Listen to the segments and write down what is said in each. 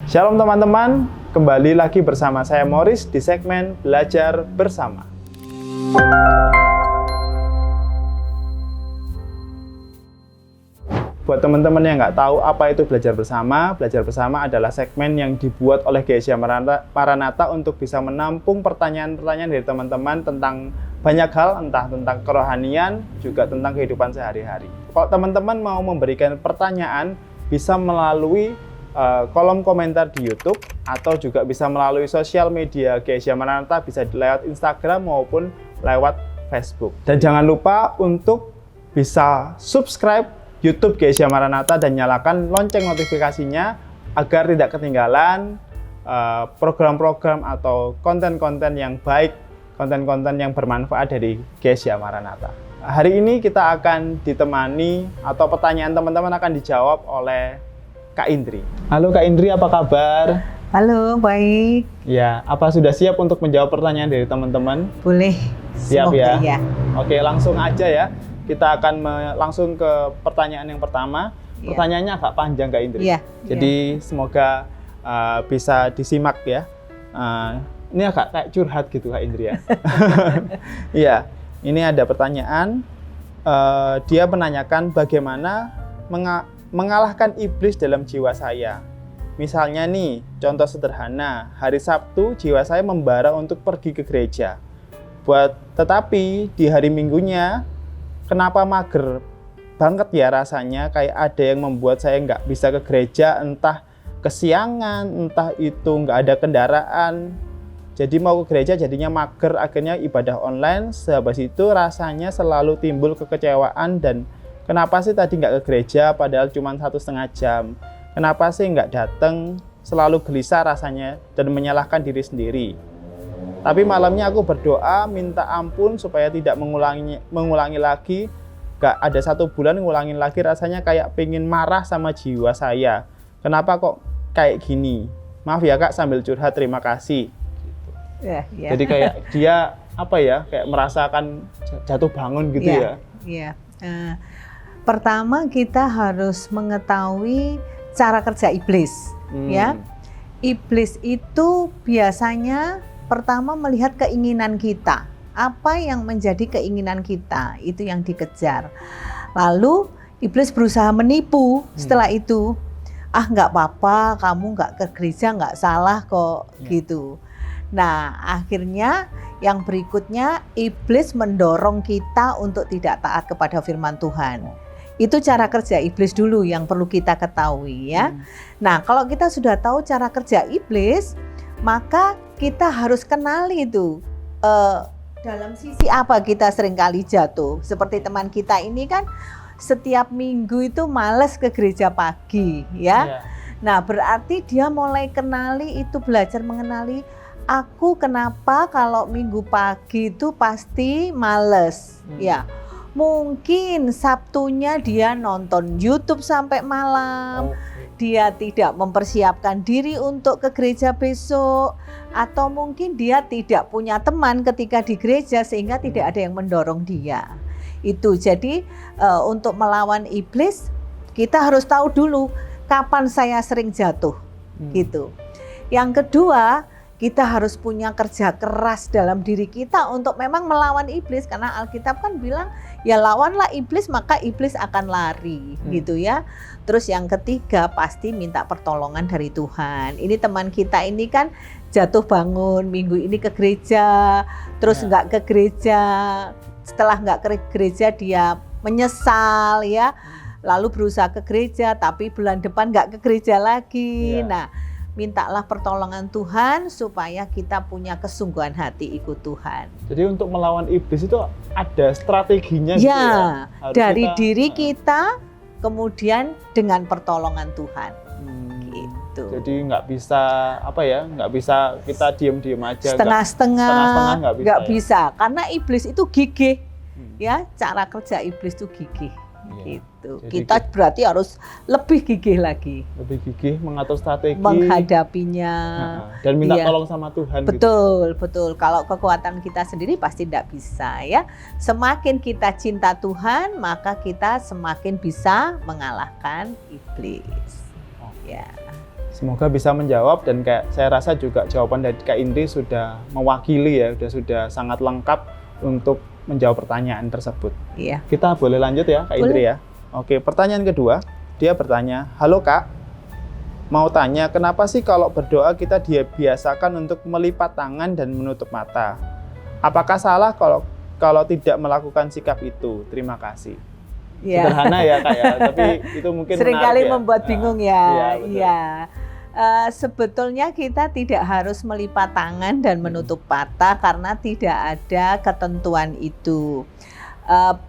Shalom teman-teman, kembali lagi bersama saya Morris di segmen Belajar Bersama. Buat teman-teman yang nggak tahu apa itu Belajar Bersama adalah segmen yang dibuat oleh GSIA Maranatha untuk bisa menampung pertanyaan-pertanyaan dari teman-teman tentang banyak hal, entah tentang kerohanian, juga tentang kehidupan sehari-hari. Kalau teman-teman mau memberikan pertanyaan, bisa melalui kolom komentar di YouTube atau juga bisa melalui sosial media GSIA Maranatha, bisa lewat Instagram maupun lewat Facebook. Dan jangan lupa untuk bisa subscribe YouTube GSIA Maranatha dan nyalakan lonceng notifikasinya agar tidak ketinggalan program-program atau konten-konten yang baik, konten-konten yang bermanfaat dari GSIA Maranatha. Hari ini kita akan ditemani atau pertanyaan teman-teman akan dijawab oleh Kak Indri. Halo Kak Indri, apa kabar? Halo, baik. Ya, apa sudah siap untuk menjawab pertanyaan dari teman-teman? Boleh. Siap ya? Iya. Oke, langsung aja ya. Kita akan langsung ke pertanyaan yang pertama. Iya. Pertanyaannya agak panjang Kak Indri. Iya. Jadi semoga bisa disimak ya. Ini agak kayak curhat gitu Kak Indri ya. Iya, ini ada pertanyaan. Dia menanyakan bagaimana mengalahkan iblis dalam jiwa saya. Misalnya nih, contoh sederhana, hari Sabtu jiwa saya membara untuk pergi ke gereja. Tetapi di hari Minggunya, kenapa mager banget ya rasanya, kayak ada yang membuat saya nggak bisa ke gereja, entah kesiangan, entah itu nggak ada kendaraan. Jadi mau ke gereja jadinya mager, akhirnya ibadah online. Sehabis itu rasanya selalu timbul kekecewaan dan kenapa sih tadi nggak ke gereja padahal cuma 1,5 jam? Kenapa sih nggak datang? Selalu gelisah rasanya dan menyalahkan diri sendiri. Tapi malamnya aku berdoa minta ampun supaya tidak mengulangi lagi. Nggak ada 1 bulan ngulangin lagi, rasanya kayak pengen marah sama jiwa saya. Kenapa kok kayak gini? Maaf ya Kak, sambil curhat, terima kasih. Ya. Jadi kayak dia kayak merasakan jatuh bangun gitu ya. Iya. Pertama kita harus mengetahui cara kerja iblis, ya. Iblis itu biasanya pertama melihat keinginan kita. Apa yang menjadi keinginan kita, itu yang dikejar. Lalu iblis berusaha menipu setelah itu. Nggak apa-apa, kamu nggak ke gereja nggak salah kok, gitu. Nah, akhirnya yang berikutnya iblis mendorong kita untuk tidak taat kepada firman Tuhan. Itu cara kerja iblis dulu yang perlu kita ketahui ya. Nah, kalau kita sudah tahu cara kerja iblis, maka kita harus kenali itu dalam sisi apa kita seringkali jatuh. Seperti teman kita ini kan setiap minggu itu malas ke gereja pagi ya. Nah, berarti dia mulai kenali itu, belajar mengenali aku kenapa kalau minggu pagi itu pasti males ya. Mungkin Sabtunya dia nonton YouTube sampai malam, dia tidak mempersiapkan diri untuk ke gereja besok, atau mungkin dia tidak punya teman ketika di gereja sehingga tidak ada yang mendorong dia. Itu jadi untuk melawan iblis kita harus tahu dulu kapan saya sering jatuh gitu. Yang kedua, kita harus punya kerja keras dalam diri kita untuk memang melawan iblis, karena Alkitab kan bilang ya lawanlah iblis maka iblis akan lari gitu ya. Terus yang ketiga pasti minta pertolongan dari Tuhan. Ini teman kita ini kan jatuh bangun minggu ini ke gereja, terus nggak ke gereja. Setelah nggak ke gereja dia menyesal ya, lalu berusaha ke gereja tapi bulan depan nggak ke gereja lagi. Nah, mintalah pertolongan Tuhan supaya kita punya kesungguhan hati ikut Tuhan. Jadi untuk melawan iblis itu ada strateginya gitu ya? Dari diri kita, kemudian dengan pertolongan Tuhan. Gitu. Jadi nggak bisa kita diem-diem aja. Setengah-setengah nggak bisa. Karena iblis itu gigih. Ya, cara kerja iblis itu gigih. Gitu. Jadi kita berarti harus lebih gigih lagi. Lebih gigih mengatur strategi, menghadapinya dan minta tolong sama Tuhan. Betul, gitu. Betul. Kalau kekuatan kita sendiri pasti tidak bisa ya. Semakin kita cinta Tuhan, maka kita semakin bisa mengalahkan iblis. Ya. Semoga bisa menjawab, dan kayak saya rasa juga jawaban dari Kak Indri sudah mewakili ya, sudah sangat lengkap untuk menjawab pertanyaan tersebut. Iya. Kita boleh lanjut ya Kak Indri ya. Oke, pertanyaan kedua, dia bertanya, "Halo Kak, mau tanya kenapa sih kalau berdoa kita dibiasakan untuk melipat tangan dan menutup mata? Apakah salah kalau tidak melakukan sikap itu? Terima kasih." Ya. Sederhana ya Kak ya, tapi itu mungkin seringkali menarik ya. membuat bingung ya. Iya, betul. Iya. Sebetulnya kita tidak harus melipat tangan dan menutup mata karena tidak ada ketentuan itu.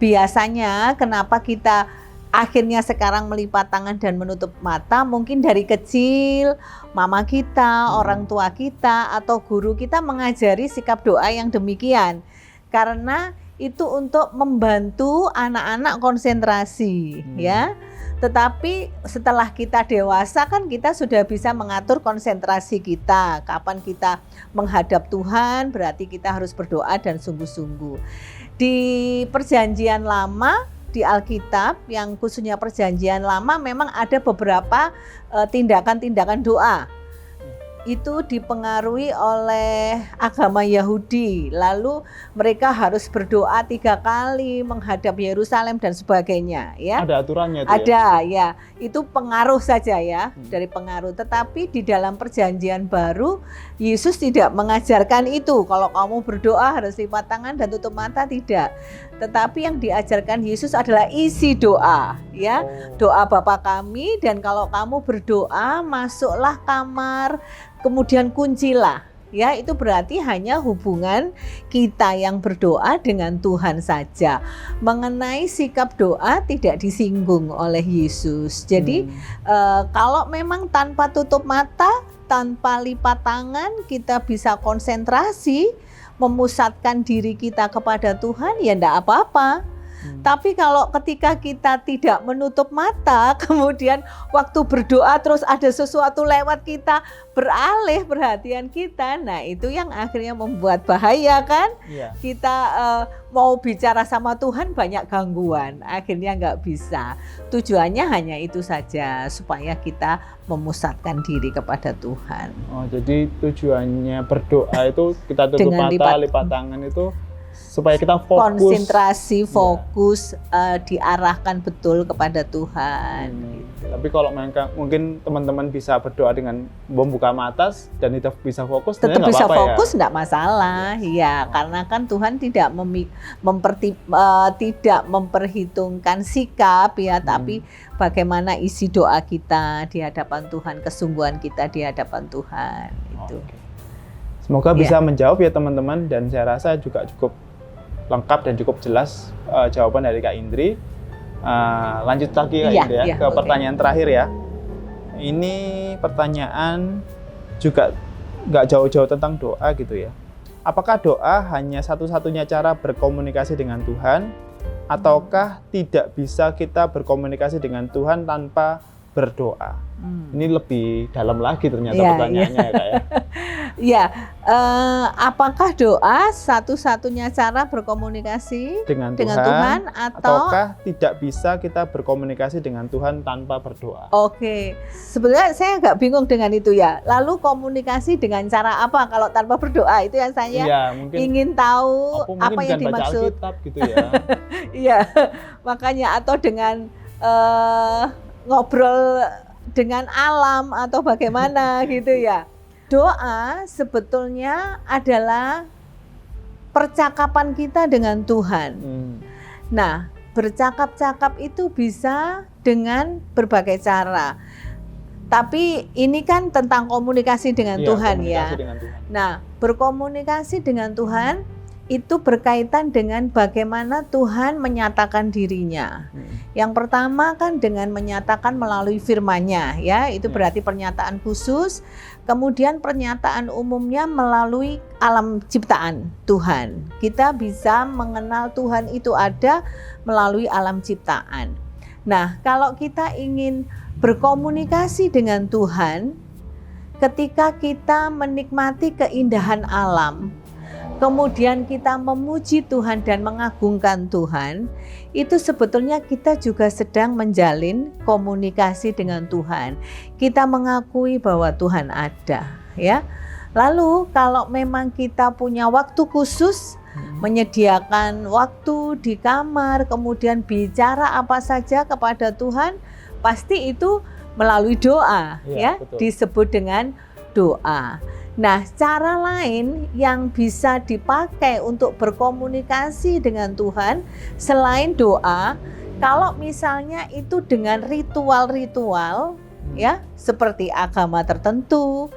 Biasanya kenapa kita akhirnya sekarang melipat tangan dan menutup mata, mungkin dari kecil mama kita, orang tua kita, atau guru kita mengajari sikap doa yang demikian. Karena itu untuk membantu anak-anak konsentrasi, ya. Tetapi setelah kita dewasa kan kita sudah bisa mengatur konsentrasi kita. Kapan kita menghadap Tuhan, berarti kita harus berdoa dan sungguh-sungguh. Di Perjanjian Lama, di Alkitab, yang khususnya Perjanjian Lama, memang ada beberapa tindakan-tindakan doa. Itu dipengaruhi oleh agama Yahudi. Lalu mereka harus berdoa 3 kali menghadap Yerusalem dan sebagainya, ya. Ada aturannya itu. Ada ya. Itu pengaruh saja ya, dari pengaruh. Tetapi di dalam Perjanjian Baru, Yesus tidak mengajarkan itu. Kalau kamu berdoa harus lipat tangan dan tutup mata, tidak. Tetapi yang diajarkan Yesus adalah isi doa, ya. Doa Bapa kami, dan kalau kamu berdoa, masuklah kamar, kemudian kuncilah. Ya, itu berarti hanya hubungan kita yang berdoa dengan Tuhan saja. Mengenai sikap doa tidak disinggung oleh Yesus. Jadi kalau memang tanpa tutup mata, tanpa lipat tangan, kita bisa konsentrasi, memusatkan diri kita kepada Tuhan, ya enggak apa-apa. Tapi kalau ketika kita tidak menutup mata, kemudian waktu berdoa terus ada sesuatu lewat kita, beralih perhatian kita, nah itu yang akhirnya membuat bahaya kan. Iya. Kita mau bicara sama Tuhan banyak gangguan, akhirnya nggak bisa. Tujuannya hanya itu saja, supaya kita memusatkan diri kepada Tuhan. Oh, jadi tujuannya berdoa itu kita tutup Dengan mata, lipat tangan itu supaya kita fokus, konsentrasi, fokus, diarahkan betul kepada Tuhan. Tapi kalau mungkin teman-teman bisa berdoa dengan membuka mata dan tidak bisa fokus, tetap bisa fokus, ya? Enggak masalah, ya. Karena kan Tuhan tidak tidak memperhitungkan sikap, ya, tapi bagaimana isi doa kita di hadapan Tuhan, kesungguhan kita di hadapan Tuhan. Itu. Semoga bisa menjawab ya teman-teman, dan saya rasa juga cukup lengkap dan cukup jelas jawaban dari Kak Indri. Lanjut lagi Kak Indri ya, ke pertanyaan terakhir ya. Ini pertanyaan juga nggak jauh-jauh tentang doa gitu ya. Apakah doa hanya satu-satunya cara berkomunikasi dengan Tuhan, ataukah tidak bisa kita berkomunikasi dengan Tuhan tanpa berdoa? Ini lebih dalam lagi ternyata pertanyaannya ya Kak ya. Ya, apakah doa satu-satunya cara berkomunikasi dengan Tuhan ataukah tidak bisa kita berkomunikasi dengan Tuhan tanpa berdoa? Oke, sebenarnya saya agak bingung dengan itu ya. Lalu komunikasi dengan cara apa kalau tanpa berdoa? Itu yang saya ingin tahu, apa yang dimaksud. Alkitab gitu ya. Iya, makanya, atau dengan ngobrol dengan alam atau bagaimana gitu ya. Doa sebetulnya adalah percakapan kita dengan Tuhan. Nah, bercakap-cakap itu bisa dengan berbagai cara. Tapi ini kan tentang komunikasi dengan Tuhan ya. Nah, berkomunikasi dengan Tuhan itu berkaitan dengan bagaimana Tuhan menyatakan dirinya. Yang pertama kan dengan menyatakan melalui firman-Nya, ya, itu berarti pernyataan khusus. Kemudian pernyataan umumnya melalui alam ciptaan Tuhan. Kita bisa mengenal Tuhan itu ada melalui alam ciptaan. Nah, kalau kita ingin berkomunikasi dengan Tuhan, ketika kita menikmati keindahan alam, kemudian kita memuji Tuhan dan mengagungkan Tuhan, itu sebetulnya kita juga sedang menjalin komunikasi dengan Tuhan. Kita mengakui bahwa Tuhan ada, ya. Lalu kalau memang kita punya waktu khusus, menyediakan waktu di kamar, kemudian bicara apa saja kepada Tuhan, pasti itu melalui doa, ya, disebut dengan doa. Nah, cara lain yang bisa dipakai untuk berkomunikasi dengan Tuhan selain doa, kalau misalnya itu dengan ritual-ritual, ya, seperti agama tertentu,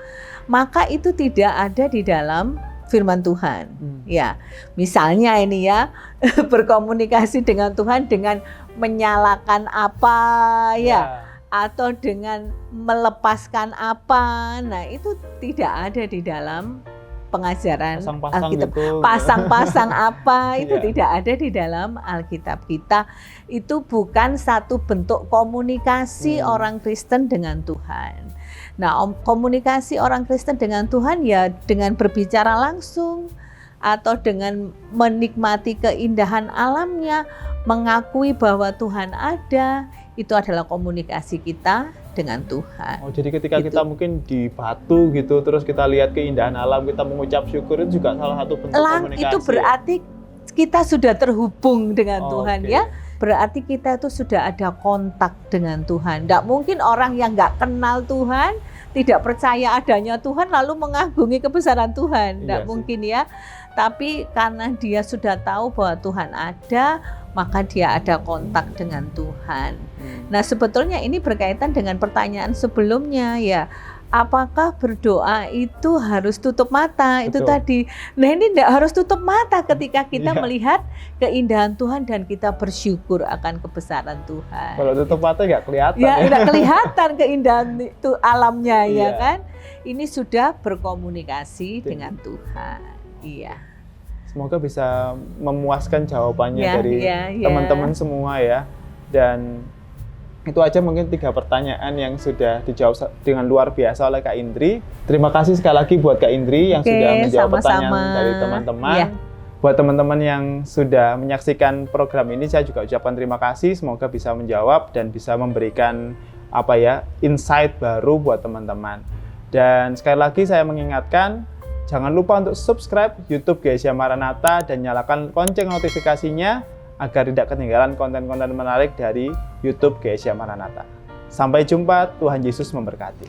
maka itu tidak ada di dalam firman Tuhan. Ya, misalnya ini ya, berkomunikasi dengan Tuhan dengan menyalakan apa, ya. Atau dengan melepaskan apa, nah itu tidak ada di dalam pengajaran Alkitab. Pasang-pasang apa itu tidak ada di dalam Alkitab kita. Itu bukan satu bentuk komunikasi orang Kristen dengan Tuhan. Nah, komunikasi orang Kristen dengan Tuhan ya dengan berbicara langsung atau dengan menikmati keindahan alamnya, mengakui bahwa Tuhan ada. Itu adalah komunikasi kita dengan Tuhan. Oh, jadi ketika kita mungkin di batu gitu, terus kita lihat keindahan alam, kita mengucap syukur, itu juga salah satu bentuk komunikasi. Itu berarti kita sudah terhubung dengan Tuhan, ya. Berarti kita itu sudah ada kontak dengan Tuhan. Tidak mungkin orang yang nggak kenal Tuhan, tidak percaya adanya Tuhan, lalu mengagungi kebesaran Tuhan. Tidak mungkin ya. Tapi karena dia sudah tahu bahwa Tuhan ada, maka dia ada kontak dengan Tuhan. Nah, sebetulnya ini berkaitan dengan pertanyaan sebelumnya ya. Apakah berdoa itu harus tutup mata? Betul. Itu tadi. Nah, ini tidak harus tutup mata ketika kita melihat keindahan Tuhan dan kita bersyukur akan kebesaran Tuhan. Kalau tutup mata nggak kelihatan. Ya, tidak kelihatan keindahan itu alamnya ya kan. Ini sudah berkomunikasi dengan Tuhan. Iya. Semoga bisa memuaskan jawabannya dari teman-teman semua ya. Dan itu aja mungkin 3 pertanyaan yang sudah dijawab dengan luar biasa oleh Kak Indri. Terima kasih sekali lagi buat Kak Indri yang sudah menjawab pertanyaan dari teman-teman. Buat teman-teman yang sudah menyaksikan program ini, saya juga ucapkan terima kasih. Semoga bisa menjawab dan bisa memberikan insight baru buat teman-teman. Dan sekali lagi saya mengingatkan, jangan lupa untuk subscribe YouTube GSIA Maranatha dan nyalakan lonceng notifikasinya agar tidak ketinggalan konten-konten menarik dari YouTube GSIA Maranatha. Sampai jumpa, Tuhan Yesus memberkati.